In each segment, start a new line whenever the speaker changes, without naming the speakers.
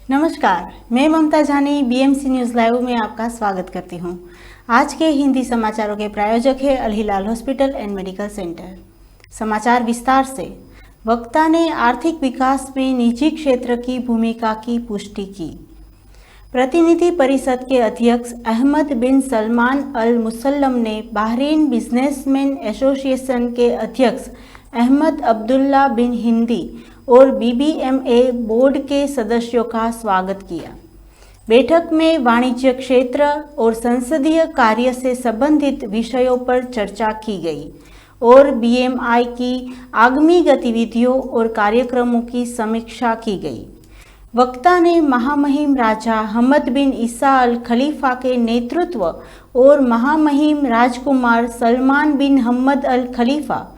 नमस्कार, मैं ममता जानी बीएमसी न्यूज़ लाइव में आपका स्वागत करती हूं। आज के हिंदी समाचारों के प्रायोजक है अल हिलाल हॉस्पिटल एंड मेडिकल सेंटर। समाचार विस्तार से। वक्ता ने आर्थिक विकास में निजी क्षेत्र की भूमिका की पुष्टि की। प्रतिनिधि परिषद के अध्यक्ष अहमद बिन सलमान अल मुसल्लम ने बहरीन बिजनेसमैन एसोसिएशन के अध्यक्ष अहमद अब्दुल्ला बिन हिंदी और बीबीएमए बोर्ड के सदस्यों का स्वागत किया। बैठक में वाणिज्य क्षेत्र और संसदीय कार्य से संबंधित विषयों पर चर्चा की गई और बीएमआई की आगामी गतिविधियों और कार्यक्रमों की समीक्षा की गई। वक्ता ने महामहिम राजा हमद बिन ईसा अल खलीफा के नेतृत्व और महामहिम राजकुमार सलमान बिन हमद अल खलीफा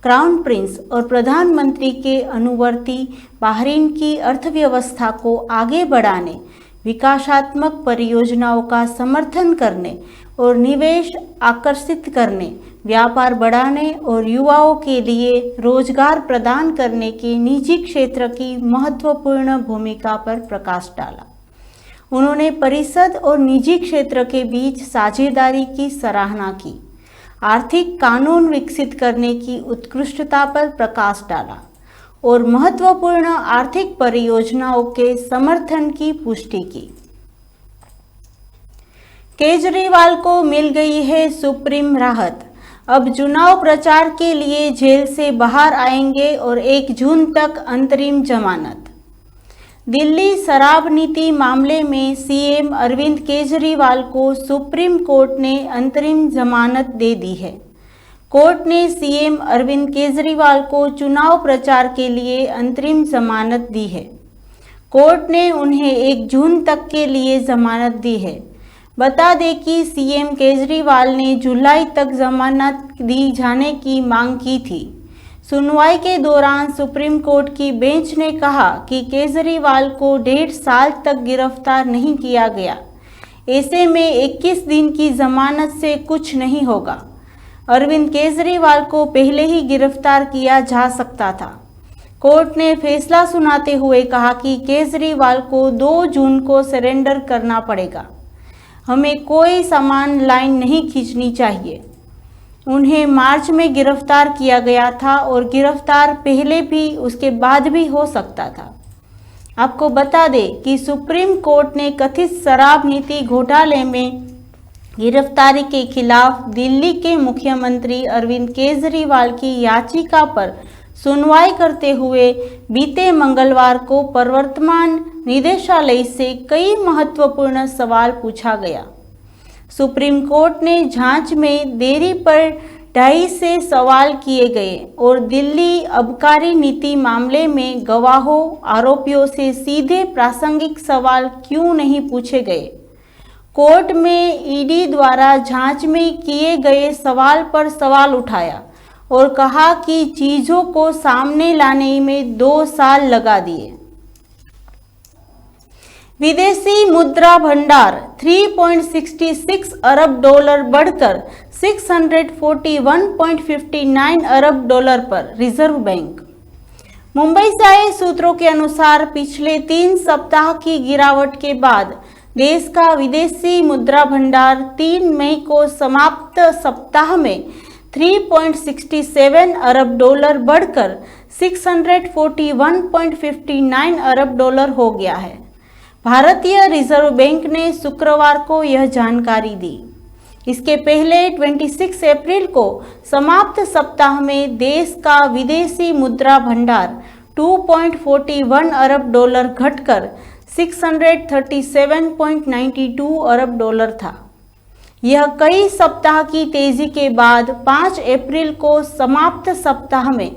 क्राउन प्रिंस और प्रधानमंत्री के अनुवर्ती बहरीन की अर्थव्यवस्था को आगे बढ़ाने, विकासात्मक परियोजनाओं का समर्थन करने और निवेश आकर्षित करने, व्यापार बढ़ाने और युवाओं के लिए रोजगार प्रदान करने की निजी क्षेत्र की महत्वपूर्ण भूमिका पर प्रकाश डाला। उन्होंने परिषद और निजी क्षेत्र के बीच साझेदारी की सराहना की, आर्थिक कानून विकसित करने की उत्कृष्टता पर प्रकाश डाला और महत्वपूर्ण आर्थिक परियोजनाओं के समर्थन की पुष्टि की। केजरीवाल को मिल गई है सुप्रीम राहत। अब चुनाव प्रचार के लिए जेल से बाहर आएंगे और 1 जून तक अंतरिम जमानत। दिल्ली शराब नीति मामले में सीएम अरविंद केजरीवाल को सुप्रीम कोर्ट ने अंतरिम जमानत दे दी है। कोर्ट ने सीएम अरविंद केजरीवाल को चुनाव प्रचार के लिए अंतरिम जमानत दी है। कोर्ट ने उन्हें 1 जून तक के लिए जमानत दी है। बता दें कि सीएम केजरीवाल ने जुलाई तक जमानत दी जाने की मांग की थी। सुनवाई के दौरान सुप्रीम कोर्ट की बेंच ने कहा कि केजरीवाल को 1.5 साल तक गिरफ्तार नहीं किया गया। ऐसे में 21 दिन की जमानत से कुछ नहीं होगा। अरविंद केजरीवाल को पहले ही गिरफ्तार किया जा सकता था। कोर्ट ने फैसला सुनाते हुए कहा कि केजरीवाल को 2 जून को सरेंडर करना पड़ेगा। हमें कोई समान लाइन नहीं खींचनी चाहिए। उन्हें मार्च में गिरफ्तार किया गया था और गिरफ्तार पहले भी उसके बाद भी हो सकता था। आपको बता दें कि सुप्रीम कोर्ट ने कथित शराब नीति घोटाले में गिरफ्तारी के खिलाफ दिल्ली के मुख्यमंत्री अरविंद केजरीवाल की याचिका पर सुनवाई करते हुए बीते मंगलवार को प्रवर्तन निदेशालय से कई महत्वपूर्ण सवाल पूछा गया। सुप्रीम कोर्ट ने जांच में देरी पर 2.5 से सवाल किए गए और दिल्ली आबकारी नीति मामले में गवाहों आरोपियों से सीधे प्रासंगिक सवाल क्यों नहीं पूछे गए। कोर्ट में ईडी द्वारा जांच में किए गए सवाल पर सवाल उठाया और कहा कि चीजों को सामने लाने में 2 साल लगा दिए। विदेशी मुद्रा भंडार 3.66 अरब डॉलर बढ़कर 641.59 अरब डॉलर पर। Reserve bank. मुंबई से आए सूत्रों के अनुसार पिछले 3 सप्ताह की गिरावट के बाद देश का विदेशी मुद्रा भंडार 3 मई को समाप्त सप्ताह में 3.67 अरब डॉलर बढ़कर 641.59 अरब डॉलर हो गया है। भारतीय रिजर्व बैंक ने शुक्रवार को यह जानकारी दी। इसके पहले 26 अप्रैल को समाप्त सप्ताह में देश का विदेशी मुद्रा भंडार 2.41 अरब डॉलर घटकर 637.92 अरब डॉलर था। यह कई सप्ताह की तेजी के बाद 5 अप्रैल को समाप्त सप्ताह में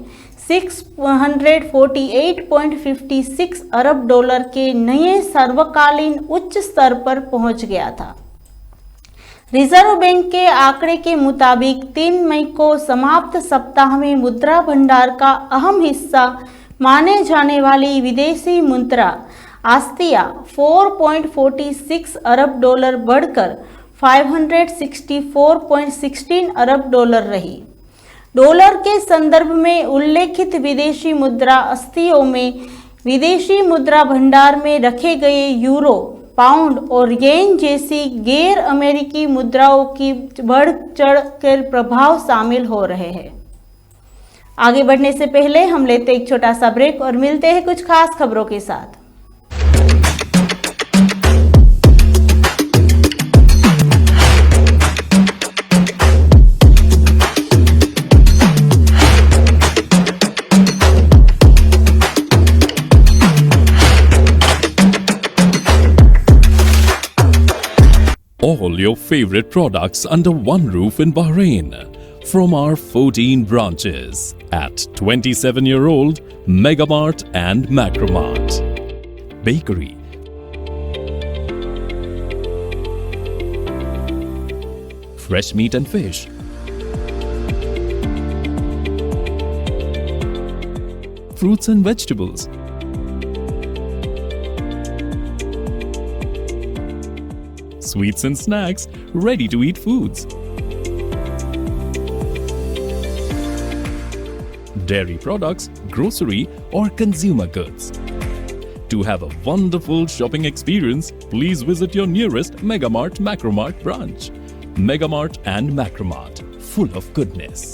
648.56 अरब डॉलर के नए सर्वकालीन उच्च स्तर पर पहुंच गया था। रिजर्व बैंक के आंकड़े के मुताबिक 3 मई को समाप्त सप्ताह में मुद्रा भंडार का अहम हिस्सा माने जाने वाली विदेशी मुद्रा आस्तिया 4.46 अरब डॉलर बढ़कर 564.16 अरब डॉलर रही। डॉलर के संदर्भ में उल्लेखित विदेशी मुद्रा अस्थियों में विदेशी मुद्रा भंडार में रखे गए यूरो, पाउंड और येन जैसी गैर अमेरिकी मुद्राओं की बढ़ चढ़ कर प्रभाव शामिल हो रहे हैं। आगे बढ़ने से पहले हम लेते एक छोटा सा ब्रेक और मिलते हैं कुछ खास खबरों के साथ।
All your favorite products under one roof in Bahrain from our 14 branches at 27-year-old Megamart and Macromart. Bakery, fresh meat and fish, fruits and vegetables, sweets and snacks, ready-to-eat foods, dairy products, grocery or consumer goods. To have a wonderful shopping experience, please visit your nearest Megamart Macromart branch. Megamart and Macromart, full of goodness.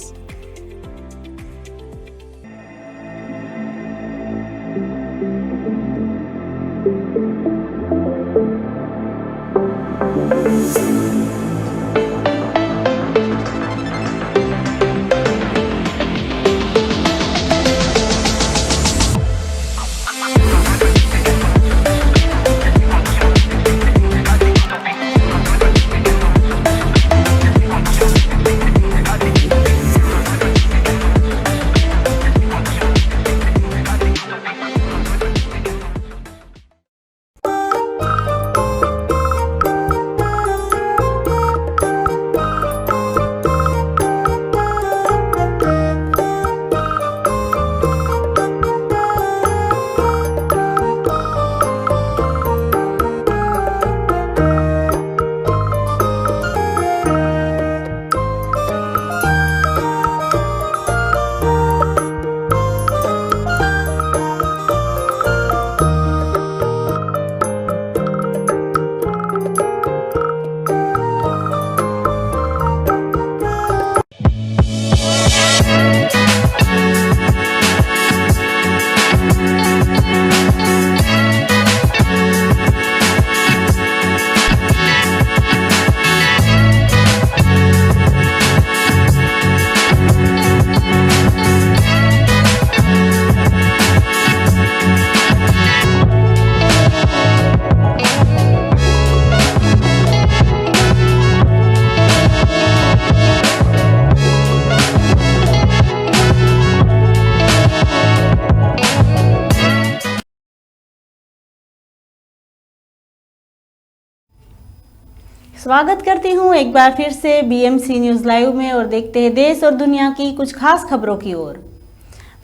स्वागत करती हूँ एक बार फिर से BMC news live में और देखते हैं देश और दुनिया की कुछ खास खबरों की ओर।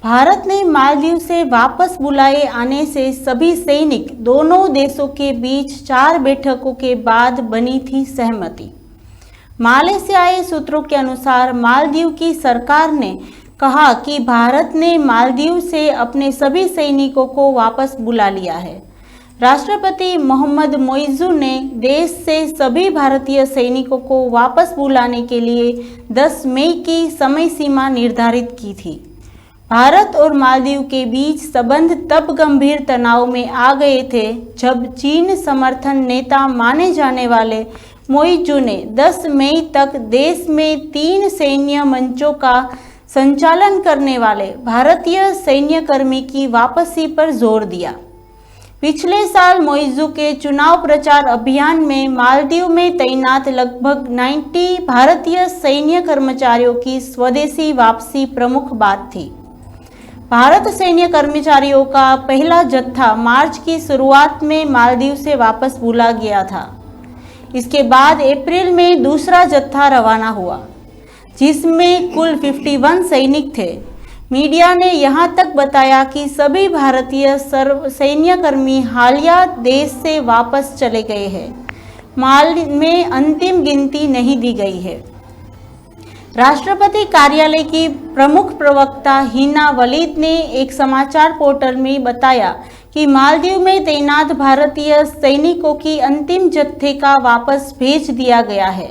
भारत ने मालदीव से वापस बुलाए आने से सभी सैनिक दोनों देशों के बीच 4 बैठकों के बाद बनी थी सहमति। माले से आए सूत्रों के अनुसार मालदीव की सरकार ने कहा कि भारत ने मालदीव से अपने सभी सैनिकों को वापस बुला लिया है। राष्ट्रपति मोहम्मद मोइज़ू ने देश से सभी भारतीय सैनिकों को वापस बुलाने के लिए 10 मई की समय सीमा निर्धारित की थी। भारत और मालदीव के बीच संबंध तब गंभीर तनाव में आ गए थे जब चीन समर्थन नेता माने जाने वाले मोइज़ू ने 10 मई तक देश में 3 सैन्य मंचों का संचालन करने वाले भारतीय सैन्यकर्मी की वापसी पर जोर दिया। पिछले साल मोइज़ू के चुनाव प्रचार अभियान में मालदीव में तैनात लगभग 90 भारतीय सैन्य कर्मचारियों की स्वदेशी वापसी प्रमुख बात थी। भारत सैन्य कर्मचारियों का पहला जत्था मार्च की शुरुआत में मालदीव से वापस बुला गया था। इसके बाद अप्रैल में दूसरा जत्था रवाना हुआ, जिसमें कुल 51 सैनिक थे। मीडिया ने यहां तक बताया कि सभी भारतीय सैन्यकर्मी हालिया देश से वापस चले गए हैं। माल में अंतिम गिनती नहीं दी गई है। राष्ट्रपति कार्यालय की प्रमुख प्रवक्ता हिना वलीद ने एक समाचार पोर्टल में बताया कि मालदीव में तैनात भारतीय सैनिकों की अंतिम जत्थे का वापस भेज दिया गया है।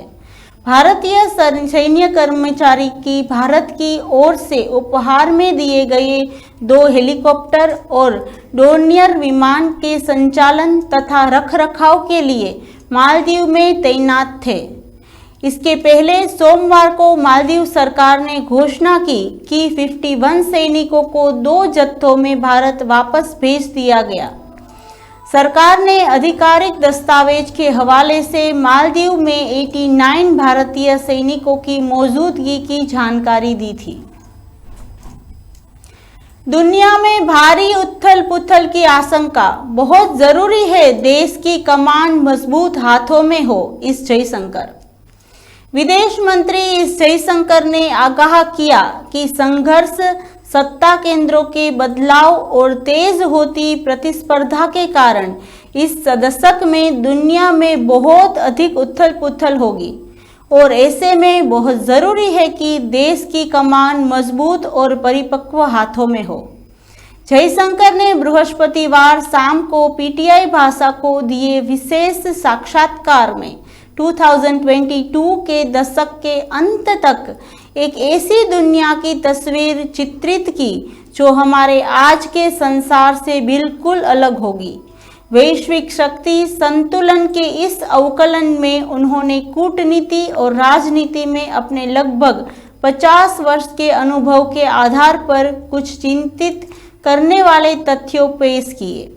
भारतीय सैन्य कर्मचारी की भारत की ओर से उपहार में दिए गए 2 हेलीकॉप्टर और डोर्नियर विमान के संचालन तथा रखरखाव के लिए मालदीव में तैनात थे। इसके पहले सोमवार को मालदीव सरकार ने घोषणा की कि 51 सैनिकों को 2 जत्थों में भारत वापस भेज दिया गया। सरकार ने आधिकारिक दस्तावेज के हवाले से मालदीव में 89 भारतीय सैनिकों की मौजूदगी की जानकारी दी थी। दुनिया में भारी उथल पुथल की आशंका, बहुत जरूरी है देश की कमान मजबूत हाथों में हो, इस जयशंकर। विदेश मंत्री एस जयशंकर ने आगाह किया कि संघर्ष, सत्ता केंद्रों के बदलाव और तेज होती प्रतिस्पर्धा के कारण इस दशक में दुनिया में बहुत अधिक उथल पुथल होगी और ऐसे में बहुत जरूरी है कि देश की कमान मजबूत और परिपक्व हाथों में हो। जयशंकर ने बृहस्पतिवार शाम को पीटीआई भाषा को दिए विशेष साक्षात्कार में 2022 के दशक के अंत तक एक ऐसी दुनिया की तस्वीर चित्रित की जो हमारे आज के संसार से बिल्कुल अलग होगी। वैश्विक शक्ति संतुलन के इस अवकलन में उन्होंने कूटनीति और राजनीति में अपने लगभग 50 वर्ष के अनुभव के आधार पर कुछ चिंतित करने वाले तथ्यों पेश किए।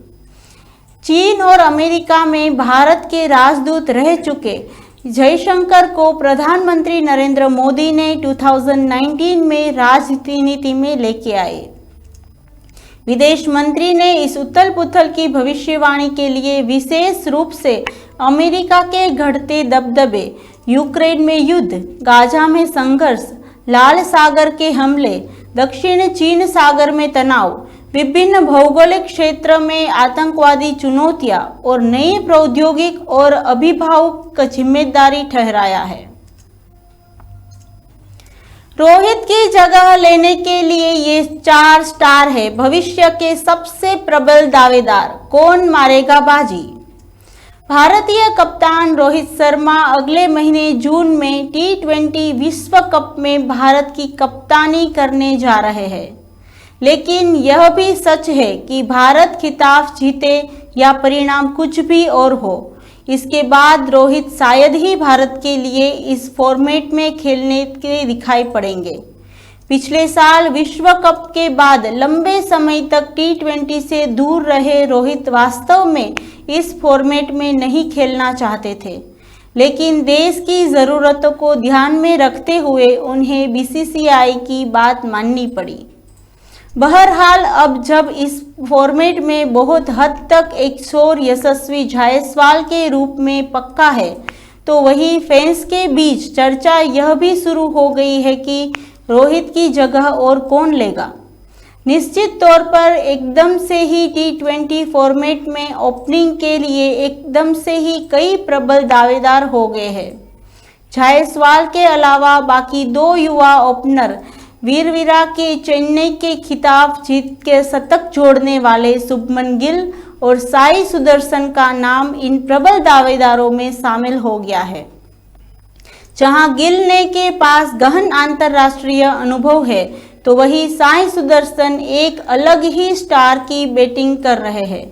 चीन और अमेरिका में भारत के राजदूत रह चुके जयशंकर को प्रधानमंत्री नरेंद्र मोदी ने 2019 में राजनीति में लेके आए। विदेश मंत्री ने इस उथल पुथल की भविष्यवाणी के लिए विशेष रूप से अमेरिका के घटते दबदबे, यूक्रेन में युद्ध, गाजा में संघर्ष, लाल सागर के हमले, दक्षिण चीन सागर में तनाव, विभिन्न भौगोलिक क्षेत्र में आतंकवादी चुनौतियां और नई प्रौद्योगिक और अभिभावक का जिम्मेदारी ठहराया है। रोहित की जगह लेने के लिए ये 4 स्टार है भविष्य के सबसे प्रबल दावेदार, कौन मारेगा बाजी। भारतीय कप्तान रोहित शर्मा अगले महीने जून में T20 विश्व कप में भारत की कप्तानी करने जा रहे हैं। लेकिन यह भी सच है कि भारत खिताब जीते या परिणाम कुछ भी और हो, इसके बाद रोहित शायद ही भारत के लिए इस फॉर्मेट में खेलने के दिखाई पड़ेंगे। पिछले साल विश्व कप के बाद लंबे समय तक T20 से दूर रहे रोहित वास्तव में इस फॉर्मेट में नहीं खेलना चाहते थे, लेकिन देश की ज़रूरतों को ध्यान में रखते हुए उन्हें BCCI की बात माननी पड़ी। बहरहाल अब जब इस फॉर्मेट में बहुत हद तक एक शोर यशस्वी जायसवाल के रूप में पक्का है, तो वही फैंस के बीच चर्चा यह भी शुरू हो गई है कि रोहित की जगह और कौन लेगा। निश्चित तौर पर एकदम से ही T20 फॉर्मेट में ओपनिंग के लिए एकदम से ही कई प्रबल दावेदार हो गए हैं। जायसवाल के अलावा बाकी 2 युवा ओपनर वीरविरा के चेन्नई के खिताब जीत के शतक जोड़ने वाले शुभमन गिल और साई सुदर्शन का नाम इन प्रबल दावेदारों में शामिल हो गया है। जहां गिल ने के पास गहन अंतर्राष्ट्रीय अनुभव है, तो वही साई सुदर्शन एक अलग ही स्टार की बैटिंग कर रहे हैं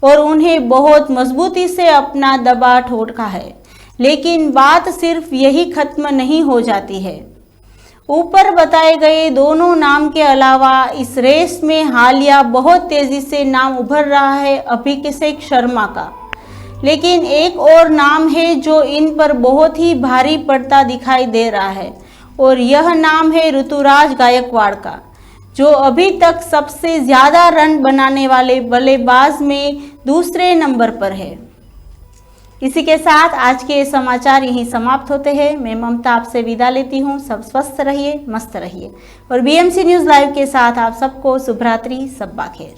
और उन्हें बहुत मजबूती से अपना दबा ठोका है। लेकिन बात सिर्फ यही खत्म नहीं हो जाती है। ऊपर बताए गए दोनों नाम के अलावा इस रेस में हालिया बहुत तेजी से नाम उभर रहा है अभिषेक शर्मा का। लेकिन एक और नाम है जो इन पर बहुत ही भारी पड़ता दिखाई दे रहा है और यह नाम है ऋतुराज गायकवाड़ का, जो अभी तक सबसे ज़्यादा रन बनाने वाले बल्लेबाज में दूसरे नंबर पर है। इसी के साथ आज के समाचार यहीं समाप्त होते हैं। मैं ममता आपसे विदा लेती हूँ। सब स्वस्थ रहिए, मस्त रहिए और BMC न्यूज़ लाइव के साथ आप सबको शुभ रात्रि, शब्बा खैर।